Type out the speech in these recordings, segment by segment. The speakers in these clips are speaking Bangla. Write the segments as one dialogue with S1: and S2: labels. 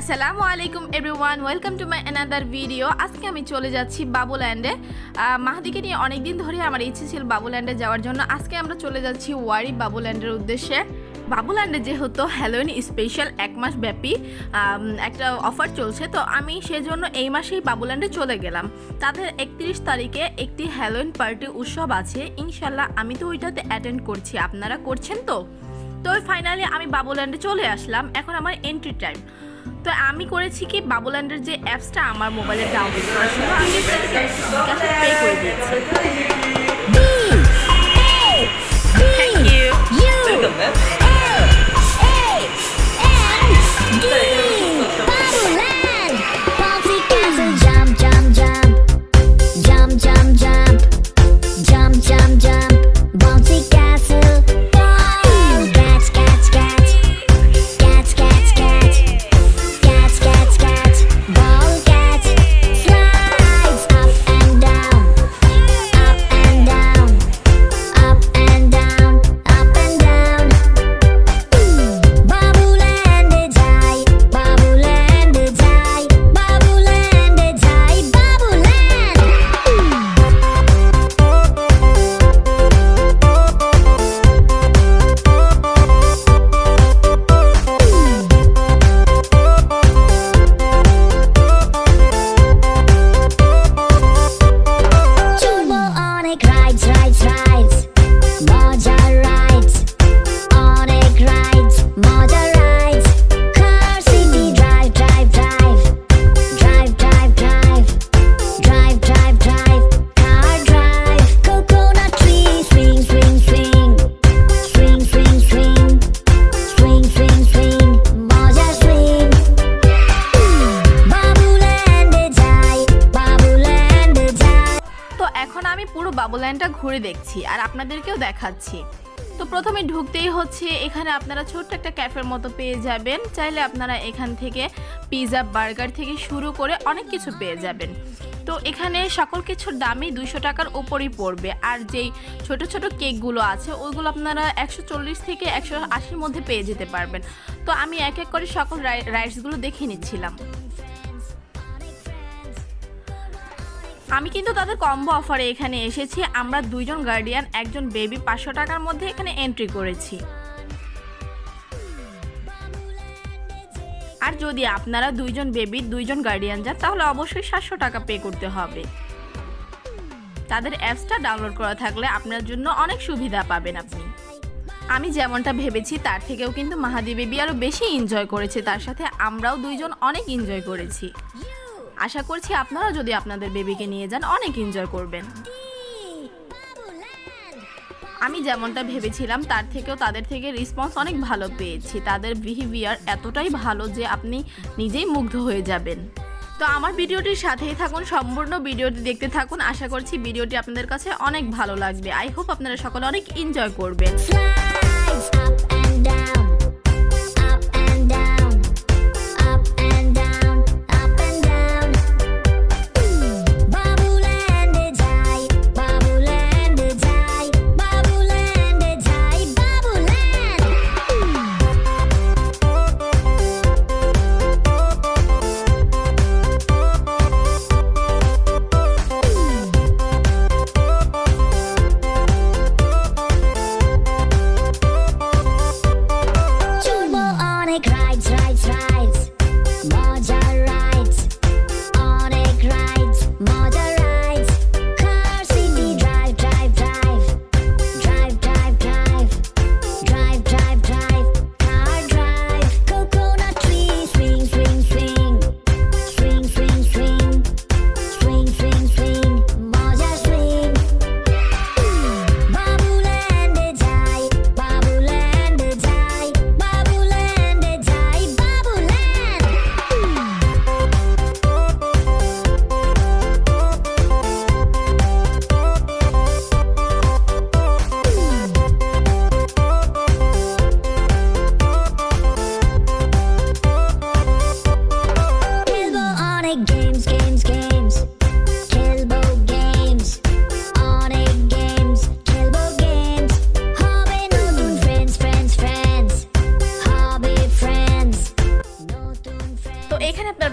S1: আসসালামু আলাইকুম everyone, welcome to my another video. আজকে আমি চলে যাচ্ছি বাবুল্যান্ডে। মাহাদিকে নিয়ে অনেক দিন ধরে আমার ইচ্ছে ছিল বাবুল্যান্ডে যাওয়ার জন্য। আজকে আমরা চলে যাচ্ছি ওয়ারি বাবুল্যান্ডের উদ্দেশ্যে। বাবুল্যান্ডে যেহেতু হ্যালোইন স্পেশাল 1 মাস ব্যাপী একটা অফার চলছে, তো আমি সেজন্য এই মাসেই বাবুল্যান্ডে চলে গেলাম। তাদের 31 তারিখে একটি হ্যালোইন পার্টি উৎসব আছে, ইনশাল্লাহ আমি তো ওইটাতে অ্যাটেন্ড করছি। আপনারা করছেন তো? তো ফাইনালি আমি বাবুল্যান্ডে চলে আসলাম। এখন আমার এন্ট্রি টাইম। তো আমি করেছি কি, বাবুল্যান্ডের যে অ্যাপসটা আমার মোবাইলে ডাউনলোড করা ছিল, আমি ক্যাশে পে করে দিয়েছি। Thank you. আমি পুরো বাবুল্যান্ডটা ঘুরে দেখছি আর আপনাদেরকেও দেখাচ্ছি। তো প্রথমে ঢুকতেই হচ্ছে এখানে আপনারা ছোট্ট একটা ক্যাফের মতো পেয়ে যাবেন। চাইলে আপনারা এখান থেকে পিৎজা, বার্গার থেকে শুরু করে অনেক কিছু পেয়ে যাবেন। তো এখানে সকল কিছুর দামই 200 টাকার উপরই পড়বে। আর যেই ছোট ছোট কেকগুলো আছে ওইগুলো আপনারা 140 থেকে 180-র মধ্যে পেয়ে যেতে পারবেন। তো আমি এক এক করে সকল রাইডসগুলো দেখে নিচ্ছিলাম। আমি কিন্তু তাদের কম্বো অফারে এখানে এসেছি। আমরা 2 জন গার্ডিয়ান, 1 জন বেবি 500 টাকার মধ্যে এখানে এন্ট্রি করেছি। আর যদি আপনারা 2 জন বেবি 2 জন গার্ডিয়ান যান তাহলে অবশ্যই 700 টাকা পে করতে হবে। তাদের অ্যাপসটা ডাউনলোড করা থাকলে আপনার জন্য অনেক সুবিধা পাবেন আপনি। আমি যেমনটা ভেবেছি তার থেকেও কিন্তু মাহাদি বেবি আরও বেশি এনজয় করেছে। তার সাথে আমরাও 2 জন অনেক এনজয় করেছি। আশা করছি আপনারা যদি আপনাদের বেবিকে নিয়ে যান অনেক এনজয় করবেন। আমি যেমনটা ভেবেছিলাম তার থেকেও তাদের থেকে রেসপন্স অনেক ভালো পেয়েছি। তাদের বিহেভিয়ার এতটাই ভালো যে আপনি নিজেই মুগ্ধ হয়ে যাবেন। তো আমার ভিডিওটির সাথেই থাকুন, সম্পূর্ণ ভিডিওটি দেখতে থাকুন। আশা করছি ভিডিওটি আপনাদের কাছে অনেক ভালো লাগবে। আই হোপ আপনারা সকলে অনেক এনজয় করবেন।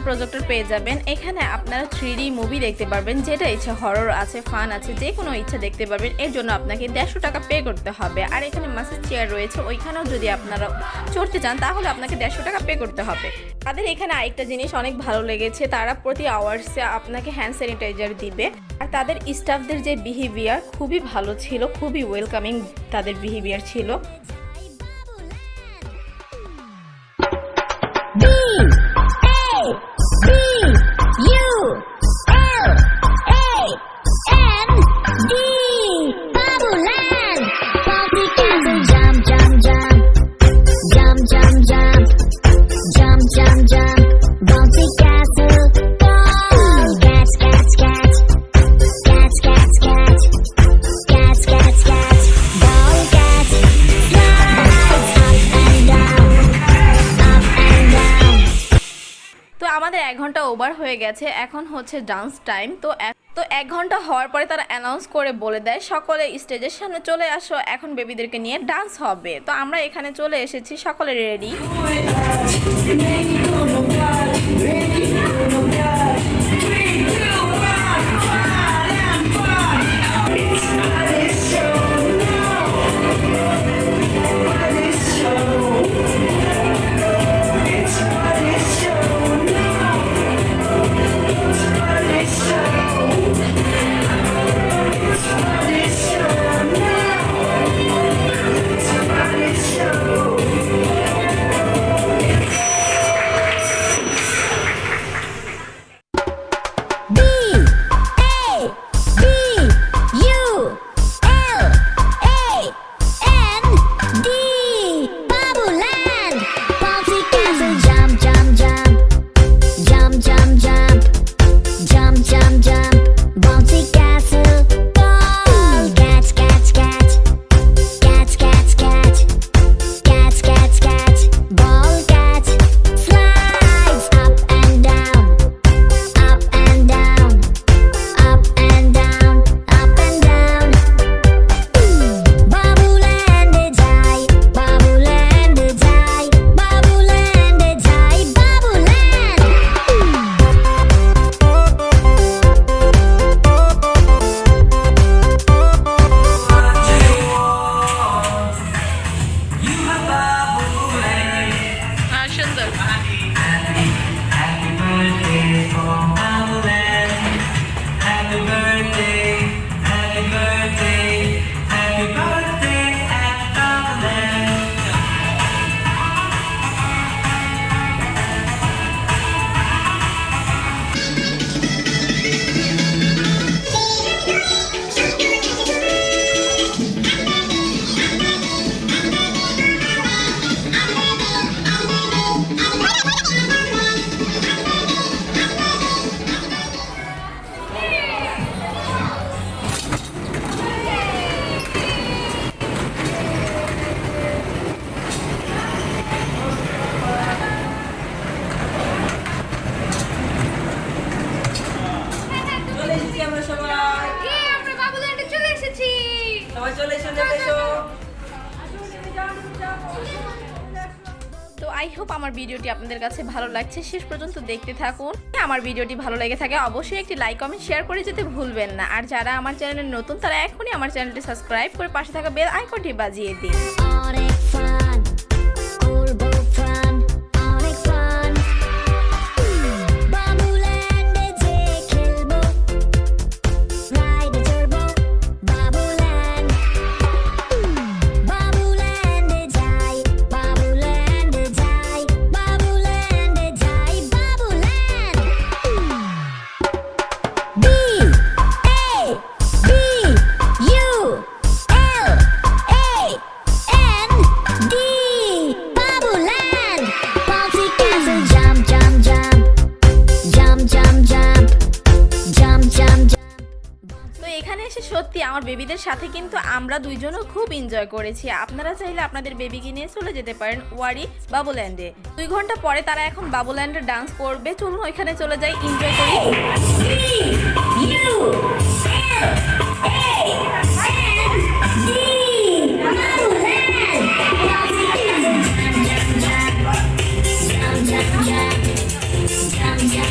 S1: প্রজেক্টর পেয়ে যাবেন। এখানে আপনারা 3D মুভি দেখতে পারবেন, যেটা ইচ্ছা হরর আছে, ফান আছে, যে কোনো ইচ্ছা দেখতে পারবেন। এর জন্য আপনাকে 150 টাকা পে করতে হবে। আর এখানে ম্যাসেজ চেয়ার রয়েছে, ওইখানেও যদি আপনারা চড়তে চান তাহলে আপনাকে 150 টাকা পে করতে হবে। তাদের এখানে আরেকটা জিনিস অনেক ভালো লেগেছে, তারা প্রতি আওয়ার্সে আপনাকে হ্যান্ড স্যানিটাইজার দিবে। আর তাদের স্টাফদের যে বিহেভিয়ার খুবই ভালো ছিল, খুবই ওয়েলকামিং তাদের বিহেভিয়ার ছিল। আমাদের 1 ঘন্টা ওভার হয়ে গেছে, এখন হচ্ছে ডান্স টাইম। তো 1 ঘন্টা হওয়ার পরে তারা অ্যানাউন্স করে বলে দেয় সকলে স্টেজের সামনে চলে আসো, এখন বেবিদেরকে নিয়ে ডান্স হবে। তো আমরা এখানে চলে এসেছি, সকলে রেডি। তো আই হোপ আমার ভিডিওটি আপনাদের কাছে ভালো লাগছে, শেষ পর্যন্ত দেখতে থাকুন। আমার ভিডিওটি ভালো লেগে থাকে অবশ্যই একটি লাইক কমেন্ট শেয়ার করে যেতে ভুলবেন না। আর যারা আমার চ্যানেলে নতুন তারা এখনই আমার চ্যানেলটি সাবস্ক্রাইব করে পাশে থাকা বেল আইকনটি বাজিয়ে দিন। সত্যি আমার বেবিদের সাথে কিন্তু আমরা দুইজনও খুব এনজয় করেছি। আপনারা চাইলে আপনাদের বেবিকে নিয়ে চলে যেতে পারেন ওয়ারি বাবুল্যান্ডে। 2 ঘন্টা পরে তারা এখন বাবুল্যান্ডে ডান্স করবে। চলুন ওইখানে চলে যাই, এনজয় করি। Yeah.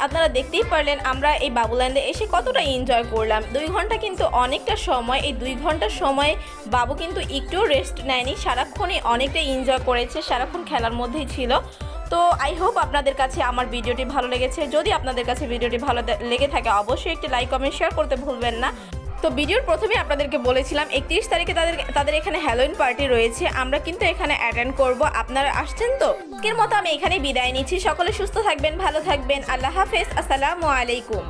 S1: আপনারা দেখতেই পারলেন আমরা এই বাবুল্যান্ডে এসে কতটা এনজয় করলাম। 2 ঘন্টা কিন্তু অনেকটা সময়। এই 2 ঘন্টার সময় বাবু কিন্তু একটুও রেস্ট নেয়নি, সারাক্ষণই অনেকটা এনজয় করেছে, সারাক্ষণ খেলার মধ্যেই ছিল। তো আই হোপ আপনাদের কাছে আমার ভিডিওটি ভালো লেগেছে। যদি আপনাদের কাছে ভিডিওটি ভালো লেগে থাকে অবশ্যই একটি লাইক কমেন্ট শেয়ার করতে ভুলবেন না। তো ভিডিওর প্রথমে আপনাদেরকে বলেছিলাম 31 তারিখে তাদের এখানে হ্যালোইন পার্টি রয়েছে, আমরা কিন্তু এখানে অ্যাটেন্ড করব। আপনারা আসছেন তো? আজকের মতো আমি এখানে বিদায় নিচ্ছি। সকলে সুস্থ থাকবেন, ভালো থাকবেন। আল্লাহ হাফেজ, আসসালামু আলাইকুম।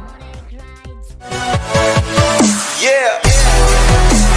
S2: Yeah.